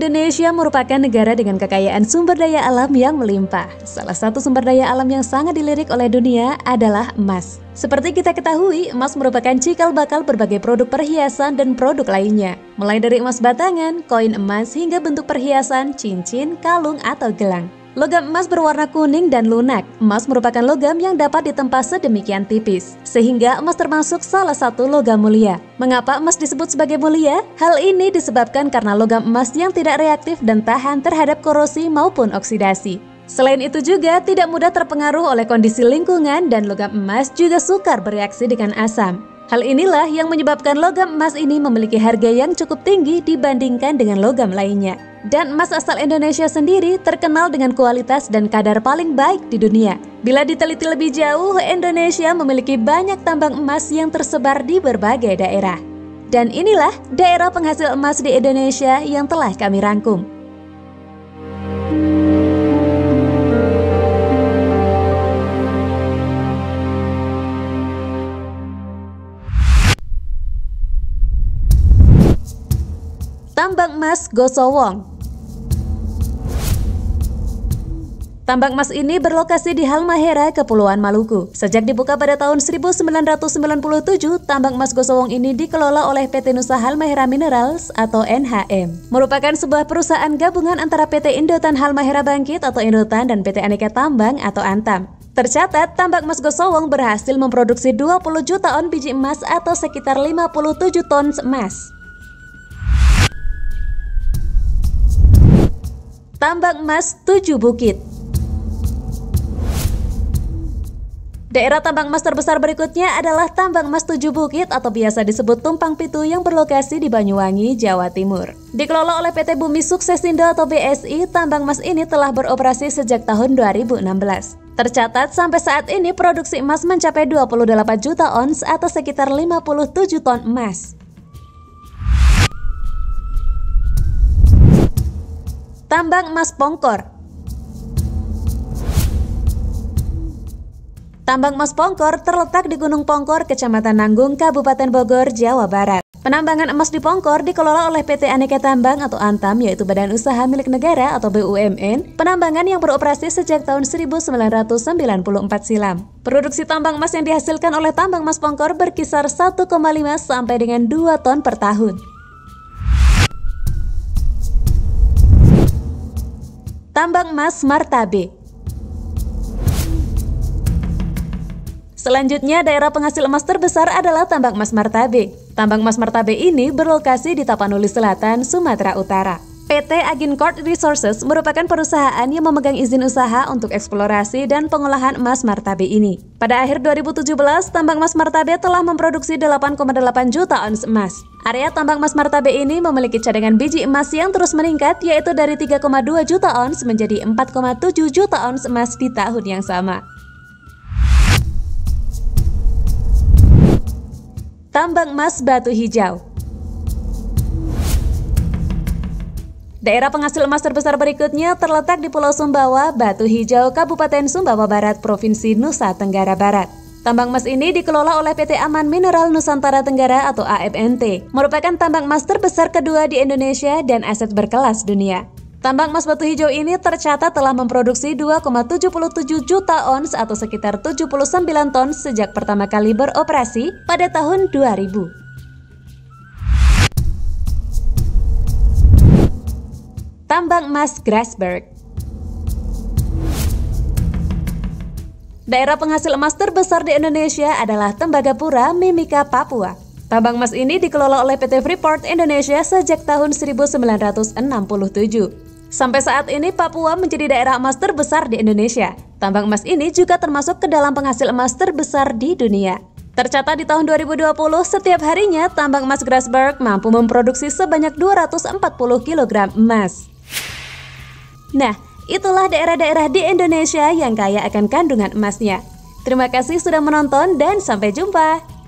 Indonesia merupakan negara dengan kekayaan sumber daya alam yang melimpah. Salah satu sumber daya alam yang sangat dilirik oleh dunia adalah emas. Seperti kita ketahui, emas merupakan cikal bakal berbagai produk perhiasan dan produk lainnya. Mulai dari emas batangan, koin emas, hingga bentuk perhiasan, cincin, kalung, atau gelang. Logam emas berwarna kuning dan lunak. Emas merupakan logam yang dapat ditempa sedemikian tipis, sehingga emas termasuk salah satu logam mulia. Mengapa emas disebut sebagai mulia? Hal ini disebabkan karena logam emas yang tidak reaktif dan tahan terhadap korosi maupun oksidasi. Selain itu juga tidak mudah terpengaruh oleh kondisi lingkungan dan logam emas juga sukar bereaksi dengan asam. Hal inilah yang menyebabkan logam emas ini memiliki harga yang cukup tinggi dibandingkan dengan logam lainnya. Dan emas asal Indonesia sendiri terkenal dengan kualitas dan kadar paling baik di dunia. Bila diteliti lebih jauh, Indonesia memiliki banyak tambang emas yang tersebar di berbagai daerah. Dan inilah daerah penghasil emas di Indonesia yang telah kami rangkum. Tambang emas Gosowong. Tambang emas ini berlokasi di Halmahera, Kepulauan Maluku. Sejak dibuka pada tahun 1997, tambang emas Gosowong ini dikelola oleh PT Nusa Halmahera Minerals atau NHM. Merupakan sebuah perusahaan gabungan antara PT Indotan Halmahera Bangkit atau Indotan dan PT Aneka Tambang atau Antam. Tercatat, tambang emas Gosowong berhasil memproduksi 20 juta on biji emas atau sekitar 57 ton emas. Tambang emas Tujuh Bukit. Daerah tambang emas terbesar berikutnya adalah tambang emas Tujuh Bukit atau biasa disebut Tumpang Pitu yang berlokasi di Banyuwangi, Jawa Timur. Dikelola oleh PT Bumi Suksesindo atau BSI, tambang emas ini telah beroperasi sejak tahun 2016. Tercatat sampai saat ini produksi emas mencapai 28 juta ons atau sekitar 57 ton emas. Tambang emas Pongkor. Tambang emas Pongkor terletak di Gunung Pongkor, Kecamatan Nanggung, Kabupaten Bogor, Jawa Barat. Penambangan emas di Pongkor dikelola oleh PT Aneka Tambang atau Antam, yaitu Badan Usaha Milik Negara atau BUMN, penambangan yang beroperasi sejak tahun 1994 silam. Produksi tambang emas yang dihasilkan oleh tambang emas Pongkor berkisar 1,5 sampai dengan 2 ton per tahun. Tambang emas Martabe. Selanjutnya, daerah penghasil emas terbesar adalah tambang emas Martabe. Tambang emas Martabe ini berlokasi di Tapanuli Selatan, Sumatera Utara. PT Agincourt Resources merupakan perusahaan yang memegang izin usaha untuk eksplorasi dan pengolahan emas Martabe ini. Pada akhir 2017, tambang emas Martabe telah memproduksi 8,8 juta ons emas. Area tambang emas Martabe ini memiliki cadangan biji emas yang terus meningkat, yaitu dari 3,2 juta ons menjadi 4,7 juta ons emas di tahun yang sama. Tambang emas Batu Hijau. Daerah penghasil emas terbesar berikutnya terletak di Pulau Sumbawa, Batu Hijau, Kabupaten Sumbawa Barat, Provinsi Nusa Tenggara Barat. Tambang emas ini dikelola oleh PT Aman Mineral Nusantara Tenggara atau AMNT, merupakan tambang emas terbesar kedua di Indonesia dan aset berkelas dunia. Tambang emas Batu Hijau ini tercatat telah memproduksi 2,77 juta ons atau sekitar 79 ton sejak pertama kali beroperasi pada tahun 2000. Tambang emas Grasberg. Daerah penghasil emas terbesar di Indonesia adalah Tembagapura, Mimika, Papua. Tambang emas ini dikelola oleh PT Freeport Indonesia sejak tahun 1967. Sampai saat ini Papua menjadi daerah emas terbesar di Indonesia. Tambang emas ini juga termasuk ke dalam penghasil emas terbesar di dunia. Tercatat di tahun 2020, setiap harinya tambang emas Grasberg mampu memproduksi sebanyak 240 kg emas. Nah, itulah daerah-daerah di Indonesia yang kaya akan kandungan emasnya. Terima kasih sudah menonton dan sampai jumpa.